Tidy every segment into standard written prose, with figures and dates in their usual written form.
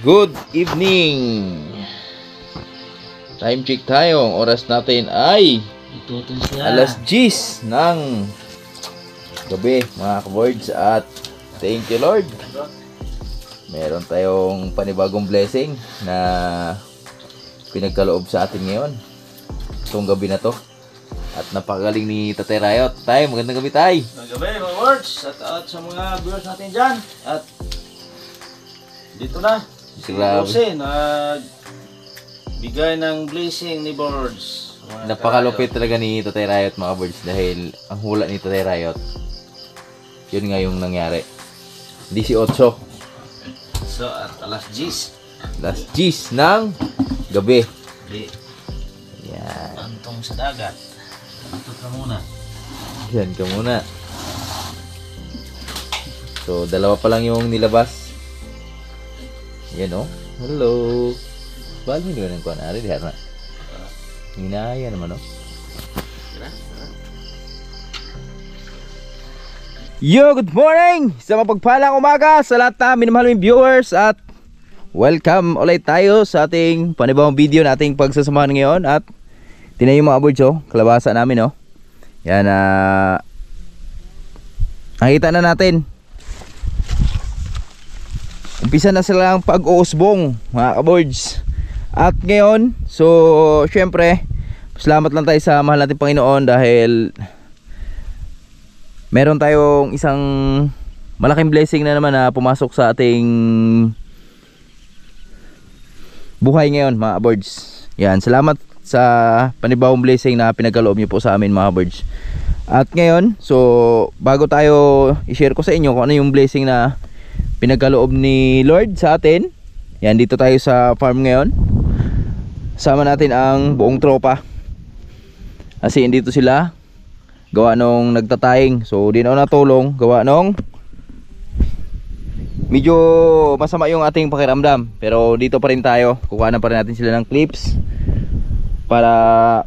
Good evening. Time check tayo. Ang oras natin ay alas 10 ng gabi mga kaboards. At thank you Lord, meron tayong panibagong blessing na pinagkaloob sa atin ngayon itong gabi na to. At napakagaling ni Tatay Rayot. Tay, magandang gabi tay. Magandang gabi mga words. At sa mga viewers natin dyan. At dito na si Jose bigay ng blessing ni Birds. Napakalupit talaga ni Tatay Rayot mga birds, dahil ang hula ni Tatay Rayot, yun nga yung nangyari. 18. So at alas 10. Alas 10 ng gabi. Yan. Antong sa dagat. Antong ka muna. Yan ka muna. So dalawa pa lang yung nilabas. Yan o. Hello. Bali hindi ko nang kuhan. Ari di harap. Hinaya naman o. Yo, good morning! Sa mapagpalang umaga sa lahat na minamahal viewers, at welcome ulit tayo sa ating panibawang video nating pagsasamahan ngayon. At tinayo mga birds o, kalabasa namin o. Yan nakita na natin. Umpisa na silang pag-uusbong mga kaboards. At ngayon, so syempre salamat lang tayo sa mahal nating Panginoon, dahil meron tayong isang malaking blessing na naman na pumasok sa ating buhay ngayon mga birds. Yan, salamat sa panibawang blessing na pinagkaloob niyo po sa amin mga birds. At ngayon, so bago tayo i-share ko sa inyo kung ano yung blessing na pinagkaloob ni Lord sa atin. Yan, dito tayo sa farm ngayon. Sama natin ang buong tropa. Kasi dito sila gawa nung nagtataying. So di na ako natulong gawa nung medyo masama yung ating pakiramdam. Pero dito pa rin tayo. Kukuhanan pa rin natin sila ng clips para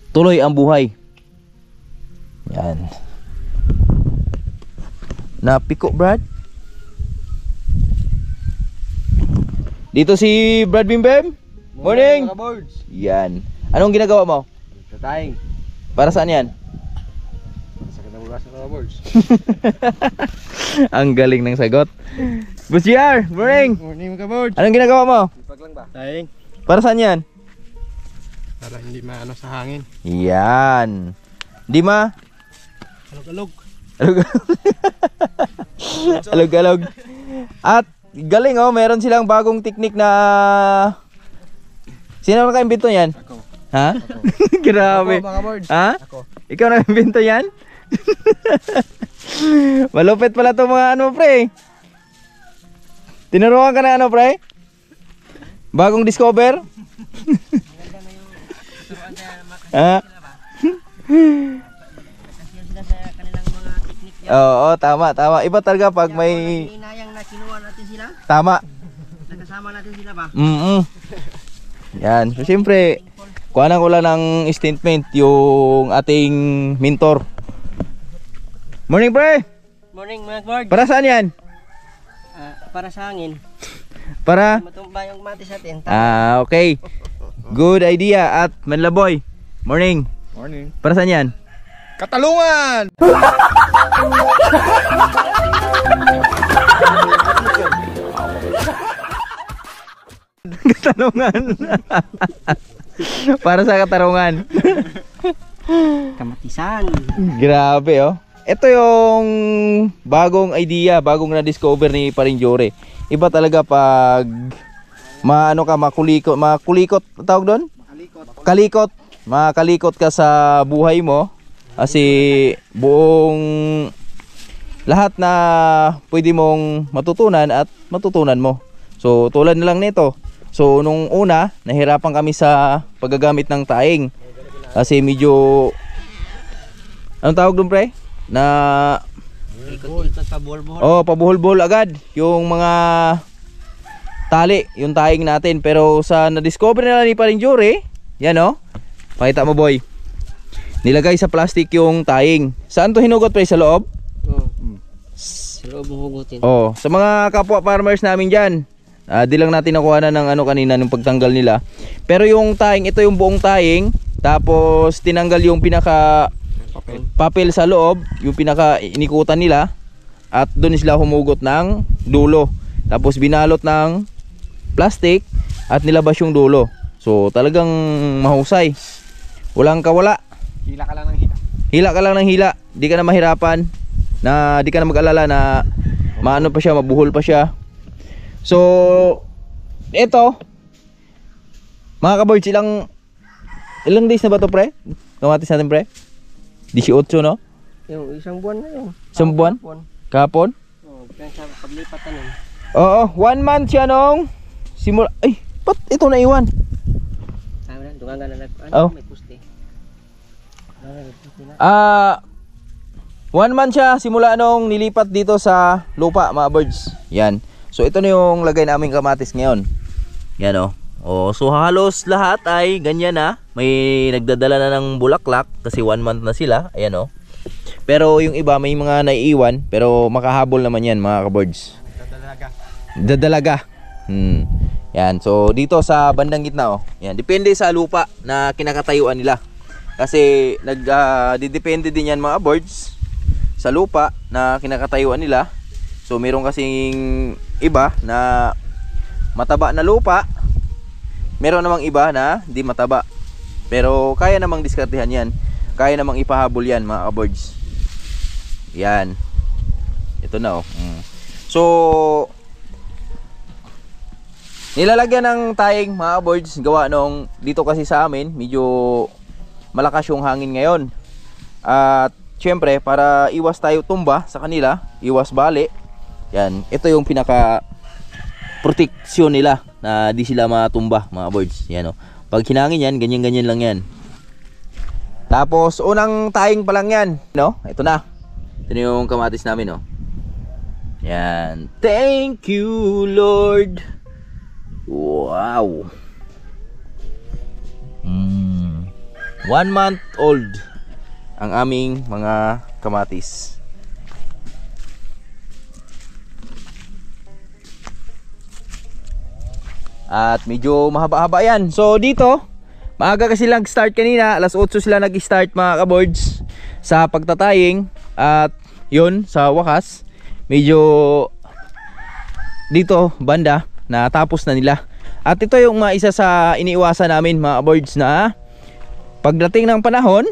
tuloy ang buhay. Yan. Napiko Brad. Dito si Brad Bimbem. Morning. Yan. Anong ginagawa mo? Tataying. Para saan yan? Sa kinabukasan mga birds. Ang galing ng sagot. Boss JR, morning. Morning mga birds. Anong ginagawa mo? Ipag lang ba? Taying. Para saan yan? Para hindi maano sa hangin. Yan. Di ma? Alog-alog. Alog-alog. At galing oh, meron silang bagong teknik na... Sino naka-imbento yan? Ako. Ha? Grabe. Ako, mga birds. Ha? Ako. Ikaw naka-imbento yan? Malupit pala itong mga ano pre. Tinuruan ka na ano pre? Bagong discover? Ha? Oo, tama, tama. Iba talaga pag may inayang na kinuha natin sila. tama. Nakasama natin sila ba? Yan. So siyempre, kuhanan ko lang ng statement yung ating mentor. Morning pre! Morning mga guard. Para saan yan? Para sa hangin. Para? Matumba yung matis natin. Okay. Good idea. At Manlaboy, morning. Morning. Para saan yan? Katalungan! Katarungan. Para sa katarungan. Kamatisan. Grabe oh. Ito yung bagong idea, bagong na-discover ni Paring Jore. Iba talaga pag makulikot, tawag doon? Kalikot. Makalikot ka sa buhay mo. Kasi buong lahat na pwede mong matutunan at matutunan mo. So tulad na lang nito. So nung una, nahirapan kami sa paggagamit ng taing. Kasi medyo, anong tawag doon pre? Na Ikot-ikot pa buhol-buhol. oh, pabuhol-buhol agad yung mga tali, yung taing natin. Pero sa na-discover na ni Paring Jore, yan oh. Pakita mo boy. Nilagay sa plastic yung taing. Saan to hinugot pre? Sa loob? Sa loob mo hugutin. Oh, sa mga kapwa farmers namin diyan, di lang natin nakuha na ng ano kanina nung pagtanggal nila. Pero yung taing, ito yung buong taing, tapos tinanggal yung pinaka papel sa loob, yung pinaka inikutan nila, at doon sila humugot ng dulo. Tapos binalot ng plastic at nilabas yung dulo. So talagang mahusay. Walang kawala. Hila ka lang ng hila. Hila ka lang ng hila. Di ka na mahirapan. Na di ka na mag-alala na maano pa siya, mabuhol pa siya. So ito mga kaboys, ilang days na ba to pre? Kamatis natin pre? 18 no? Yung isang buwan na yun. Isang buwan? Kahapon? Oh, kaya sa paglipatan nun. Oo, 1 month siya nung simula. Ay, ba't ito naiwan? Sabi na, dunga nga na Oh. may puste. 1 month siya simula nung nilipat dito sa lupa mga birds. Yan. So ito na yung lagay naming kamatis ngayon. Yan o. Oh, so halos lahat ay ganyan na. May nagdadala na ng bulaklak kasi 1 month na sila. Ayan o. Pero yung iba may mga naiiwan, pero makahabol naman yan mga kabirds. Dadalaga. Yan. So dito sa bandang gitna oh. Yan. Depende sa lupa na kinakatayuan nila. Kasi didepende din yan mga birds sa lupa na kinakatayuan nila. So meron kasing iba na mataba na lupa. Meron namang iba na di mataba. Pero kaya namang diskartehan yan. Kaya namang ipahabol yan mga kabirds. Yan. Ito na oh. So nilalagyan ng taing mga birds gawa nung dito kasi sa amin medyo malakas yung hangin ngayon. At syempre para iwas tayo tumba sa kanila, iwas bali. Yan, ito yung pinaka proteksyon nila na di sila matumba mga birds. Yan oh. Pag hinangin yan, ganyan-ganyan lang yan. Tapos unang taing pa lang yan, no? Ito na. Ito na yung kamatis namin oh. Yan. Thank you Lord. Wow. 1 month old ang aming mga kamatis. At medyo mahaba-haba yan. So dito, maaga kasi lang start kanina. Alas 8 sila nag-start mga kaboards sa pagtataying. At yun, sa wakas, medyo dito banda natapos na nila. At ito yung isa sa iniiwasan namin mga kaboards na pagdating ng panahon,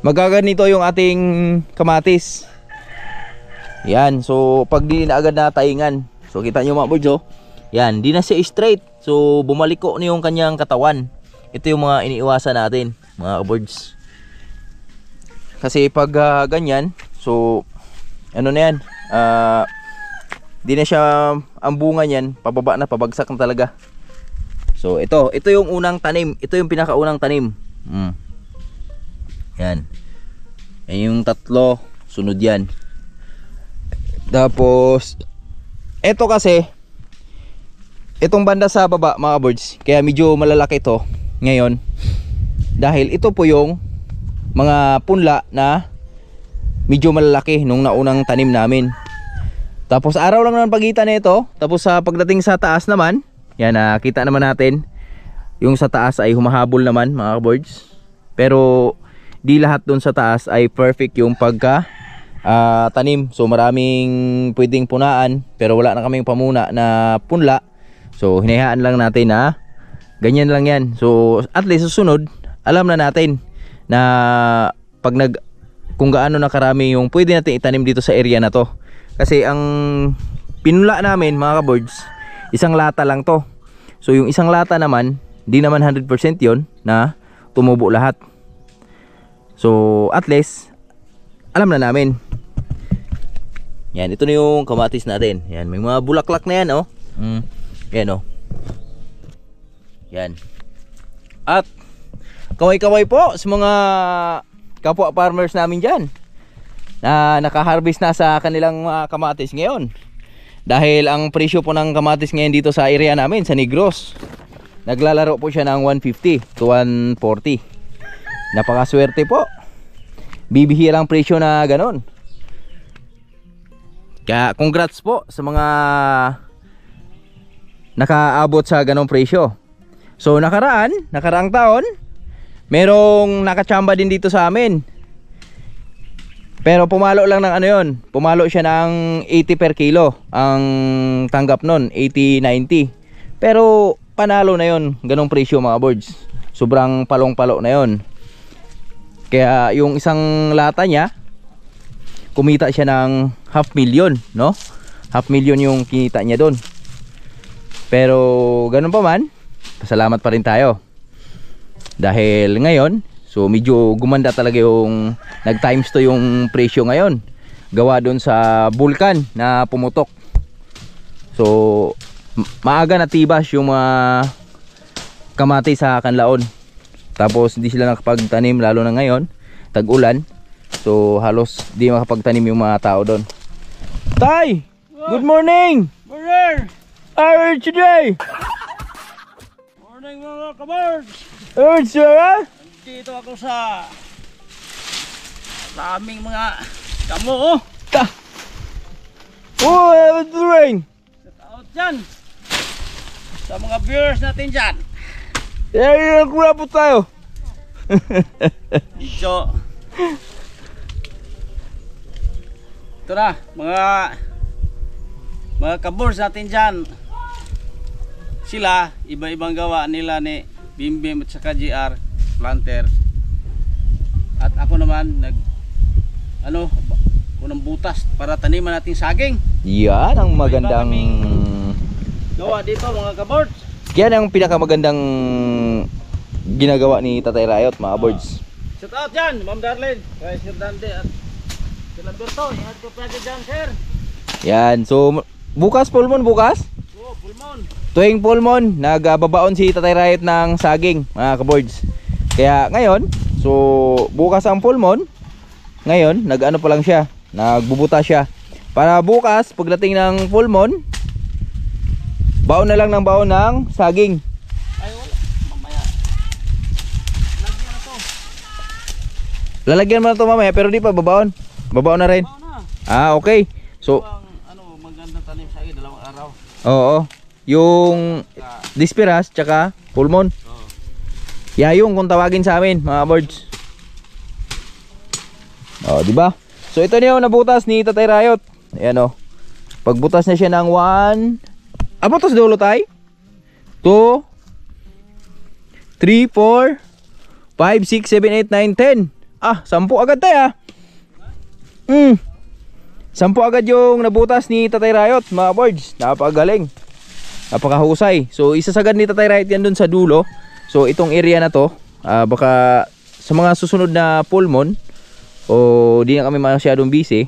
magaganito yung ating kamatis. Yan, so pag di na agad natayingan. So kita nyo mga kaboards oh. Yan, di na siya straight. So bumaliko na yung kanyang katawan. Ito yung mga iniiwasan natin mga kaboards. Kasi pag ganyan, so ano na yan, di na siya ang bunga niyan, pababa na, pabagsak na talaga. So ito yung unang tanim. Ito yung pinakaunang tanim. Yan. Yan yung tatlo, sunod yan. Tapos ito kasi itong banda sa baba mga birds, kaya medyo malalaki ito ngayon. Dahil ito po yung mga punla na medyo malalaki nung naunang tanim namin. Tapos araw lang naman pagitan nito. Tapos sa pagdating sa taas naman, yan nakita naman natin, yung sa taas ay humahabol naman mga birds. Pero di lahat dun sa taas ay perfect yung pagka tanim. So maraming pwedeng punaan, pero wala na kaming pamuna na punla. So hinayaan lang natin na ganyan lang yan. So at least susunod, alam na natin na pag kung gaano na karami yung pwede natin itanim dito sa area na to. Kasi ang pinula namin mga kaboards, isang lata lang to. So yung isang lata naman, di naman 100% yon na tumubo lahat. So at least alam na namin. Yan, ito na yung kamatis natin. Yan, may mga bulaklak na yan oh. Yan oh. Yan. At kaway-kaway po sa mga kapwa farmers namin dyan na nakaharvest na sa kanilang kamatis ngayon. Dahil ang presyo po ng kamatis ngayon dito sa area namin, sa Negros, naglalaro po siya ng 150 to 140. Napakaswerte po. Bibihirang presyo na ganon. Kaya congrats po sa mga nakaabot sa ganong presyo. So nakaraang taon, merong nakachamba din dito sa amin. Pero pumalo lang ng ano yun, pumalo siya ng 80 per kilo. Ang tanggap nun, 80-90. Pero panalo na yun, ganong presyo mga boards. Sobrang palong-palo na yun. Kaya yung isang lata niya, kumita siya ng 500,000, no? 500,000 yung kinita niya doon. Pero ganun pa man, pasalamat pa rin tayo. Dahil ngayon, so medyo gumanda talaga yung nag times to yung presyo ngayon. Gawa doon sa bulkan na pumutok. So maaga natibas yung mga kamati sa kanlaon. Tapos hindi sila nakapagtanim, lalo na ngayon tag-ulan. So halos di makapagtanim yung mga tao doon. Tay! Good morning! Morning! How are you today? Morning mga kabards! Sir? Dito ako sa aming mga damo. Oh, what's doing? Shout out dyan sa mga viewers natin dyan. Kura po tayo. So ito na mga kabards natin dyan. Sila iba-ibang gawa nila ni Bimbim at saka GR planter. At ako naman unang butas para taniman nating saging. Yan ang magandang Gawa dito mga kabards. yan ang pinakamagandang ginagawa ni Tatay Rayot mga boards. Shout out dyan, Ma'am Darlene, kay Sir Dante at Sir Lamberto. Ingat ko pa dyan, sir. Yan, so bukas full moon bukas. Oo, full moon. Tuwing full moon, nagbabaon si Tatay Rayot ng saging mga kaboards. Kaya ngayon, so bukas ang full moon. Ngayon, nag-ano pa lang siya, nagbubuta siya. Para bukas, pagdating ng full moon, baon na lang ng baon ng saging. Ay, wala. Mamaya. Lagyan na to. Lalagyan mo na to mamaya, pero di pa babaon. Babaon na rin. Baon na. Ah, okay. So, Ang magandang tanim saging, 2 araw. oo. Yung Dispiras tsaka full moon. Oo. Yayong kung tawagin sa amin, mga boards. Oh, di ba? So ito na yung nabutas ni Tatay Rayot. Ayan oh. Pagbutas na siya ng 1. Butas dulo tay. 2 3 4 5 6 7 8 9 10. 10 agad tay 10 agad yung nabutas ni Tatay Rayot, mga boards. Napakagaling. Napakahusay. So isasagad ni Tatay Rayot yan dun sa dulo. So itong area na to, baka sa mga susunod na full moon o di na kami masyadong busy,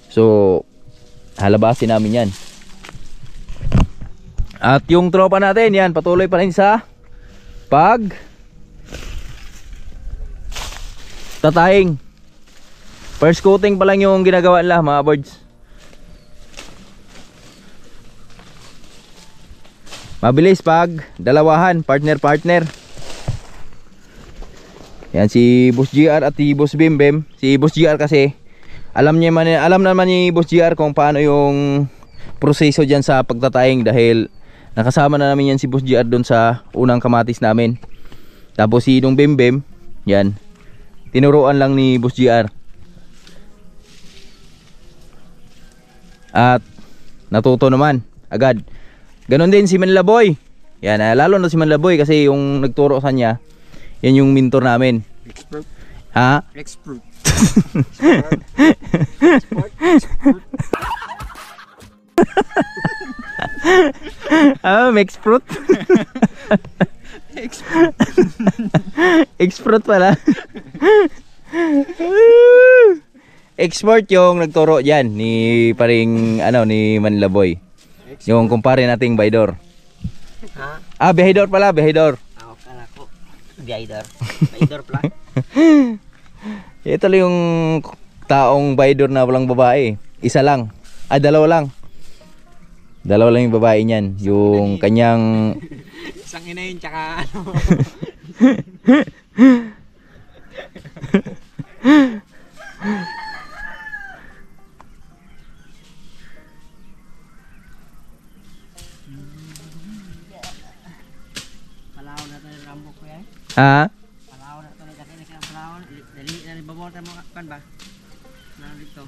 so halabasin namin yan. At yung tropa natin yan, patuloy pa rin sa pag tataying. First coating pa lang yung ginagawa nila, mga birds. Mabilis pag dalawahan, partner. Yan si Boss GR at si Boss Bimbim. Si Boss GR kasi alam naman ni Boss GR kung paano yung proseso diyan sa pagtataying, dahil nakasama na namin yan si Boss GR doon sa unang kamatis namin. Tapos si Dong Bimbim, yan, tinuruan lang ni Boss GR. At natuto naman agad. Ganon din si Manlaboy. Yan, lalo na si Manlaboy kasi yung nagturo sa kanya, yan yung mentor namin. Expert. Ha? Expert. Mixed fruit. Expert pala. Expert yung nagturo diyan ni paring ni Manlaboy. Yung kumpare nating Baydor. Ha? Behidor pala, Behidor. Kala ko. Baydor. Baydor pala. Ito lang yung taong Baydor na walang babae. Isa lang. Dalawa lang. Dalawa lang yung babae niyan. Yung kanyang Isang ina yun, tsaka ano. Kambok ko yan. Ha? Palawon na ito na dati na kaya palawon. Dali na rin babawal tayo mga kan ba? Na dito.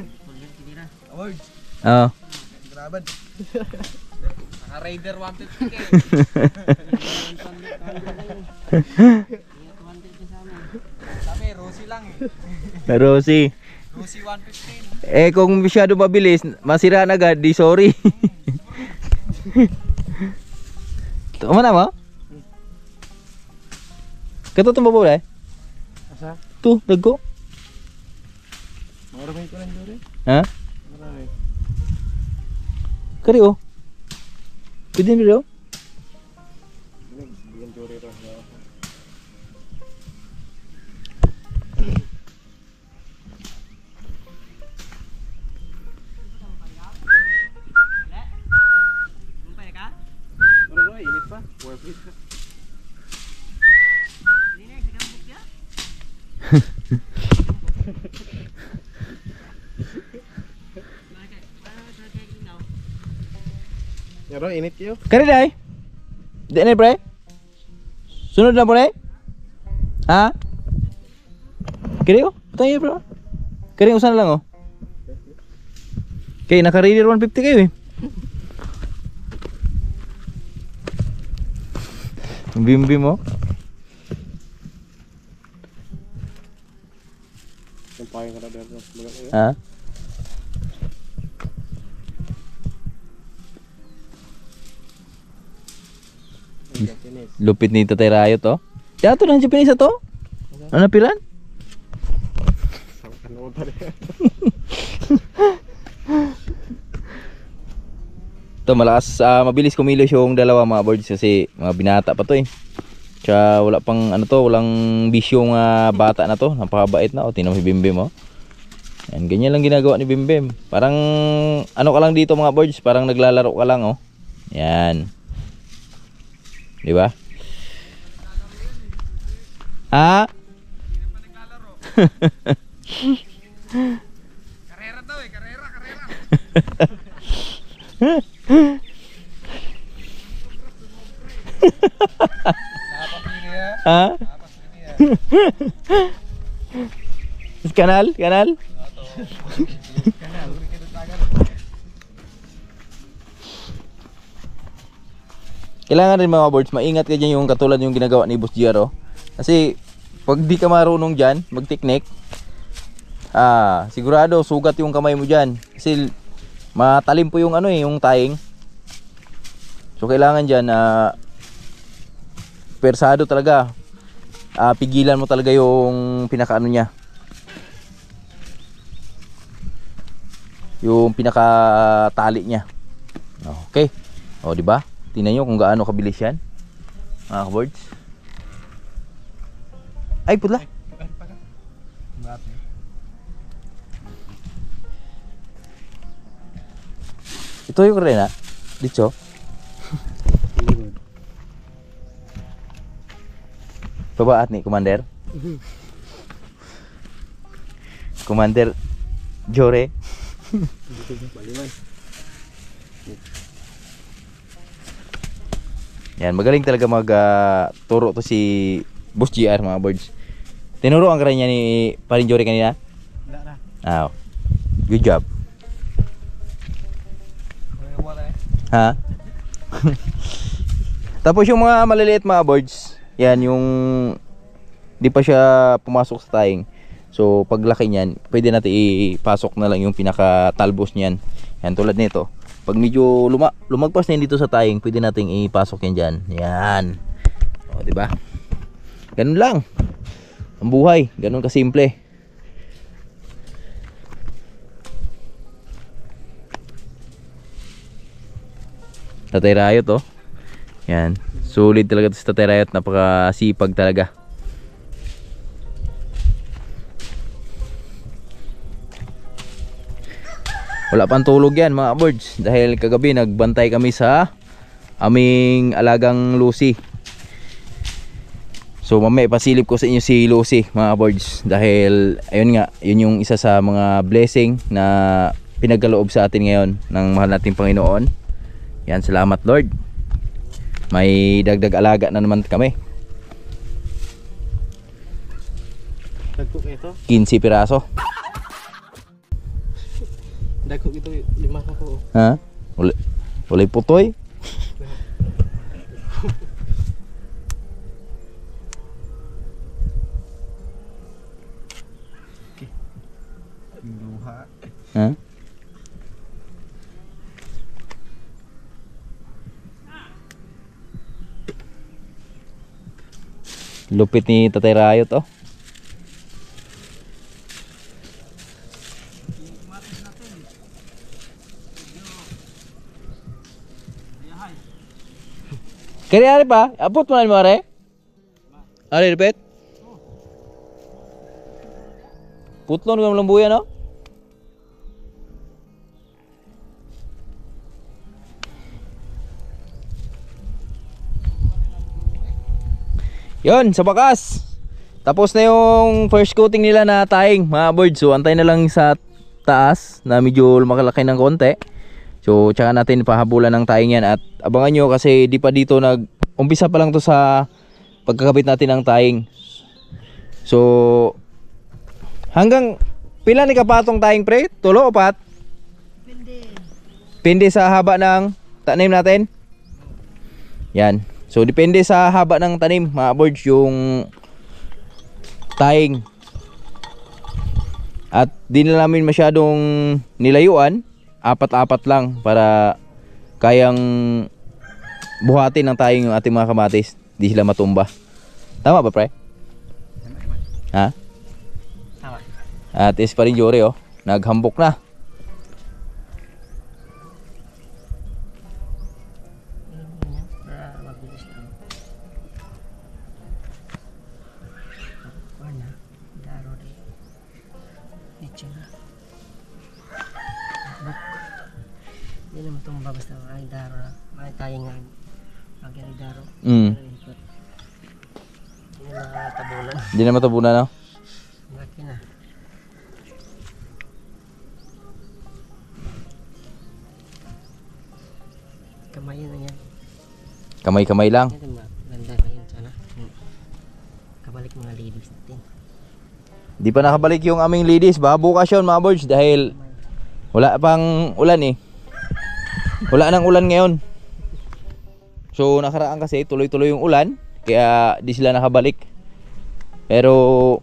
Pagyan kinira. Awards. Oo. Graban. Naka-Raider 150 k. Sabi, Rosie lang eh. Pero si Rosie 115. kung masyado mabilis, masira na agad, di sorry. Tama na mo? Kato itong babaw eh? Asa? Tu, dago. Maraming ko lang dure. Ha? Marami. Kari oh. Pwede nyo daw? Bilang dure rin. Lumpay ka? Ano ba? Init pa? Warplate ka. Hindi na, sa kambok ya? Yaro, init kayo? Kari day? Di na pre? Sunod na pre? Ha? Kari oh? Patay bro. Kari usan lang oh. Okay, naka-reader 150 kayo eh. Bim-bim mo. Sampahin ka na dito. Ha? Lupit ni Tatay Rayo to. Kaya to, nandiyan pinisa to? Ano piran? To malakas, mabilis kumilos yung dalawa mga boards kasi mga binata pa to eh. Tsaka wala pang ano to, walang bisyong bata na to. Napakabait na oh, tingnan mo si Bimbim oh. Yan, ganyan lang ginagawa ni Bimbim. Parang ano ka lang dito mga boards, parang naglalaro ka lang oh. Yan. Di ba? Ha? Karera daw eh, karera. Ha? Kanal? Kailangan rin mga boards, maingat ka dyan yung katulad yung ginagawa ni Boss Jero. Kasi pag di ka marunong dyan, mag-technique, sigurado sugat yung kamay mo dyan. Kasi matalim po yung ano eh, yung tying. So kailangan dyan, persado talaga. Pigilan mo talaga yung pinaka-ano niya. Yung pinaka-tali niya. Okay. O, di ba? Tingnan nyo kung gaano kabilis yan. Mga boards. Ay, putla. Ito yung rin ha. Dito. Pabaat ni Commander. Commander Jore. Yan, magaling talaga turo to si Boss GR mga boards. Tinuro ang kanya ni Parin Jore kanina? Good job. Ha? Tapos yung mga maliliit mga boards, yan yung di pa siya pumasok sa tying. So paglaki niyan, pwede natin ipasok na lang yung pinaka talbos niyan. Yan tulad nito. Pag medyo lumagpas na dito sa tying, pwede nating ipasok yan dyan. Yan. O, diba? Ganun lang. Ang buhay. Ganun kasimple. Tatay Rayot, oh. Yan. Solid talaga ito si Tatay Rayot. Napakasipag talaga. Wala pang tulog yan mga boards dahil kagabi nagbantay kami sa aming alagang Lucy. So mamaya ipasilip ko sa inyo si Lucy mga boards dahil ayun nga, yun yung isa sa mga blessing na pinagkaloob sa atin ngayon ng mahal nating Panginoon. Yan, salamat Lord. May dagdag alaga na naman kami. Dagkog ito. 15 piraso. Dagkog ito 5 ko. Ha? Ulay putoy. Luha. Ha? Lupit ni Tatay Rayot oh. Kaya ari pa, abot mo na mo are. Ari repet. Putlon ko lambuya no? Yon, sa bakas. Tapos na yung first coating nila na taing mga birds. So antay na lang sa taas na medyo makalaki ng konti. So tsaka natin pahabulan ng taing yan. At abangan nyo kasi di pa dito umpisa pa lang to sa pagkakabit natin ng taing. So hanggang pila ni kapatong taing pre? Tulo o pat? Pindi sa haba ng tanim natin. Yan. So depende sa haba ng tanim mga birds yung taing. At di na namin masyadong nilayuan, 4-4 lang para kayang buhatin ng taing yung ating mga kamatis, di sila matumba. Tama ba pre? Ha? Tama. At is pa rin Jory oh, naghambok na. Hindi naman tumba basta ay daro na. May taingan. Pag ay daro. Mm. Hindi na matabunan. Hindi na matabunan no? Laki na. Kamay na yan. Kamay-kamay lang. Ito maganda na yun sana. Kabalik mga ladies natin. Di pa nakabalik yung aming ladies, baka bukas yun mga birds dahil wala pang ulan eh. Wala nang ulan ngayon. So nakaraan kasi tuloy-tuloy yung ulan, kaya di sila nakabalik. Pero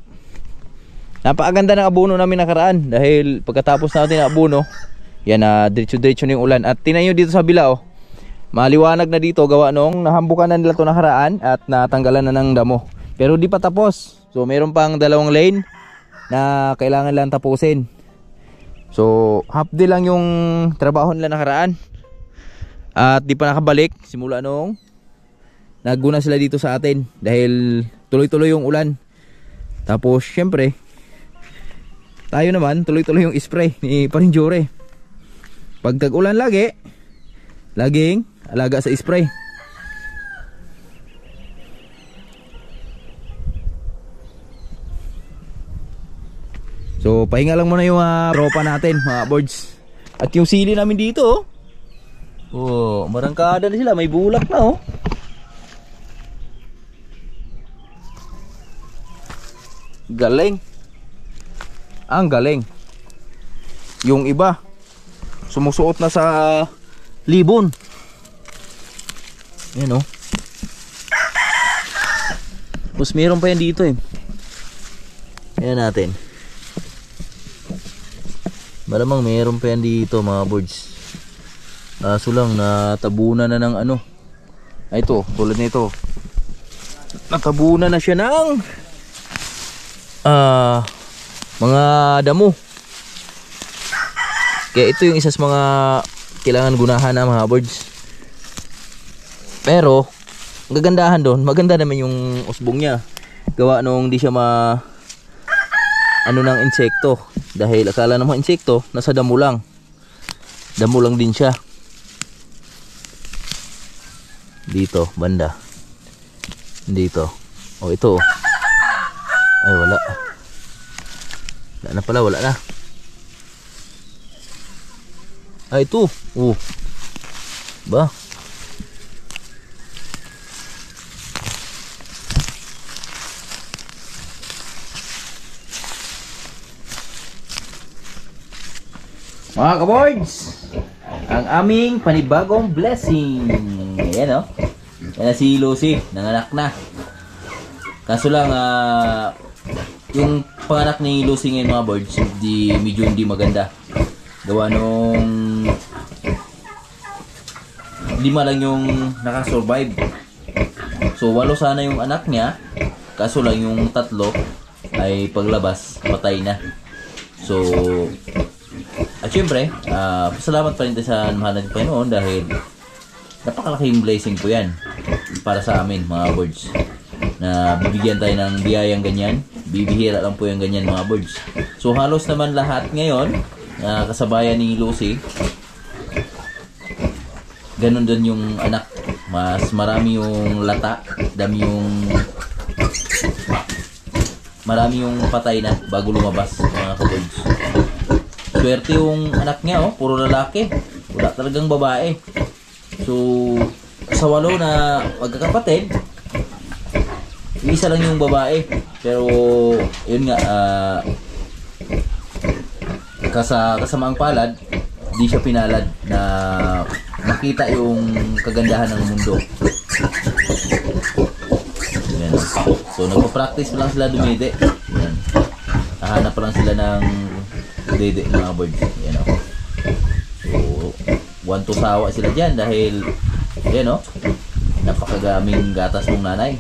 napakaganda ng abono namin nakaraan dahil pagkatapos natin na abono, yan na diretso-diretso na yung ulan. At tingnan nyo dito sa bila oh, maliwanag na dito gawa nung nahambukan na nila to nakaraan at natanggalan na ng damo. Pero di pa tapos. So mayroon pang 2 lane na kailangan lang tapusin. So half day lang yung trabaho nila nakaraan. At di pa nakabalik simula nung nagguna sila dito sa atin dahil tuloy-tuloy yung ulan. Tapos syempre tayo naman tuloy-tuloy yung spray ni Parinjore. Pag tag-ulan lagi, laging alaga sa spray. So pahinga lang muna yung tropa natin mga birds. At yung sili namin dito oh, marangkada na sila, may bulak na oh. Galing. Ang galing. Yung iba sumusuot na sa libon. Yan oh. Tapos meron pa yan dito eh. Ayan natin. Malamang meron pa yan dito mga birds. Kaso lang natabunan na ng ano. Ay ito, tulad nito. Natabunan na siya ng mga damo. Kaya ito yung isa sa mga kailangan gunahan na mga birds. Pero ang gagandahan doon, maganda naman yung usbong niya. Gawa nung di siya ano ng insekto. Dahil akala naman insekto nasa damo lang. Damo lang din siya. Dito banda. Dito. Oh ito. Ay wala. Wala na pala, wala na. Ay ito. Oh. Ba? Mga kaboards, ang aming panibagong blessing. Ayan o. Yan na si Lucy, nanganak na. Kaso lang, yung panganak ni Lucy ngayon mga boards, medyo hindi maganda. Gawa nung 5 lang yung nakasurvive. So 8 sana yung anak niya. Kaso lang yung 3 ay paglabas, patay na. So, at syempre, pasalamat pa rin tayo sa mahal ng Panginoon dahil napakalaking blessing po yan para sa amin mga birds. Na bibigyan tayo ng biyayang ganyan. Bibihira lang po yung ganyan mga birds. So, halos naman lahat ngayon, kasabayan ni Lucy, ganun din yung anak. Mas marami yung lata, marami yung patay na bago lumabas mga kabirds. Swerte yung anak niya, puro lalaki. Wala talagang babae. So, sa 8 na magkakapatid, isa lang yung babae. Pero, yun nga, kasamaang palad, di siya pinalad na makita yung kagandahan ng mundo. Yan. So, nagpa-practice pa lang sila dumide. Yan. Nahanap pa lang sila ng dede mga birds. Yan o. So, want to sawa sila dyan dahil yan o, napakagaming gatas mong nanay.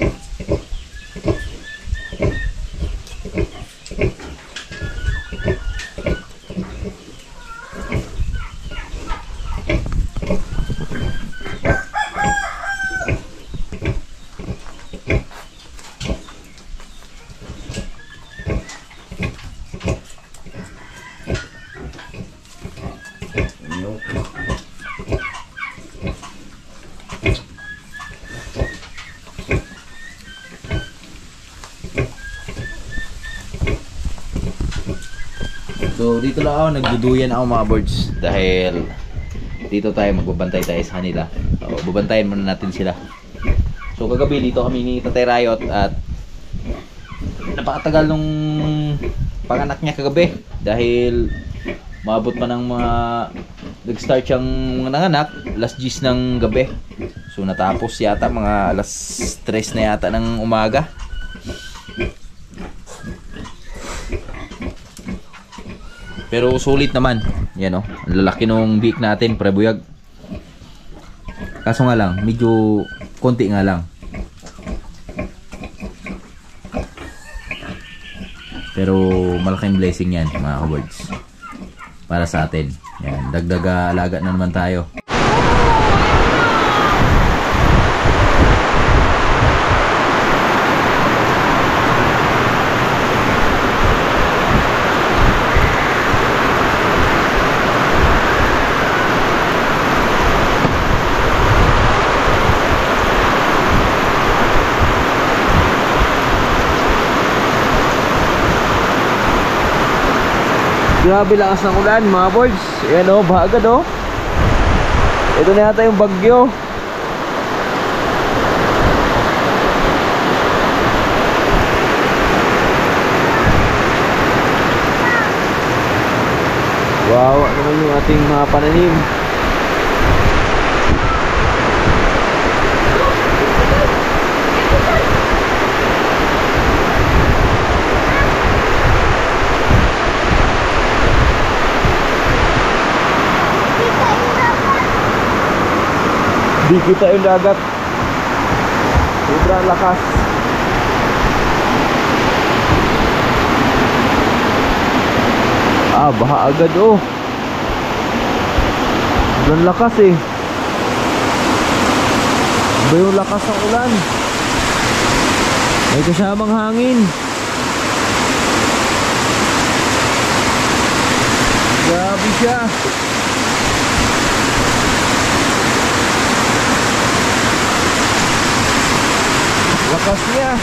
So dito lang ako, nagduduyan ako mga birds dahil dito tayo magbabantay tayo sa kanila. So, babantayan muna natin sila. So kagabi dito kami ni Tatay Riot at napakatagal nung panganak niya kagabi dahil maabot pa ng mga nag-start siyang mga nanganak alas 10 ng gabi. So natapos yata mga alas 3 na yata ng umaga. Pero sulit naman. Yan o. Ang lalaki nung biik natin, prebuyag. Kaso nga lang, medyo konti nga lang. Pero malaking blessing yan mga kawords. Para sa atin. Yan, dagdag alaga na naman tayo. Grabe lakas ng ulan mga boys. Ayan o, baha agad o. Ito na yata yung bagyo. Wow, ano naman yung ating mga pananim. Di kita yung dagat. Sobrang lakas. Baha agad oh. Sobrang lakas eh. Iba yung lakas ng ulan. May kasamang hangin. Grabe siya. Lakas niya.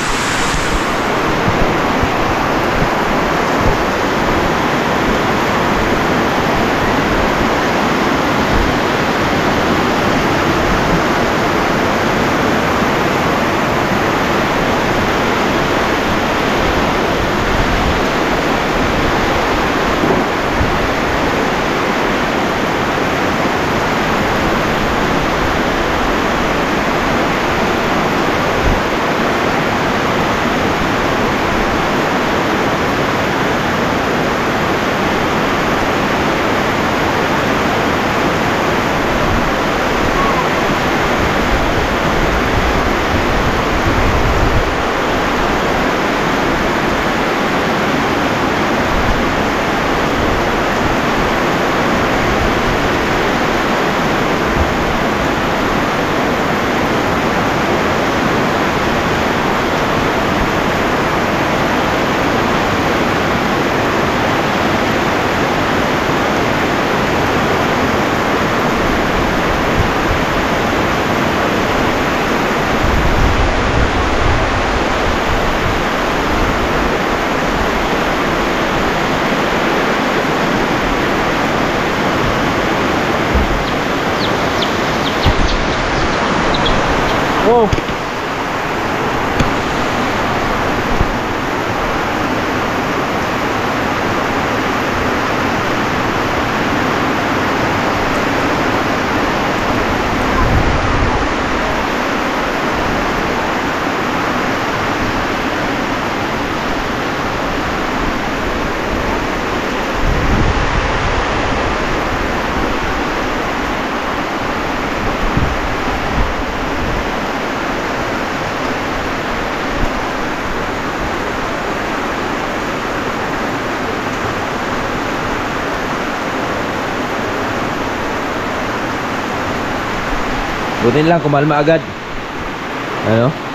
Oh. Buti lang kumalma agad. Ano?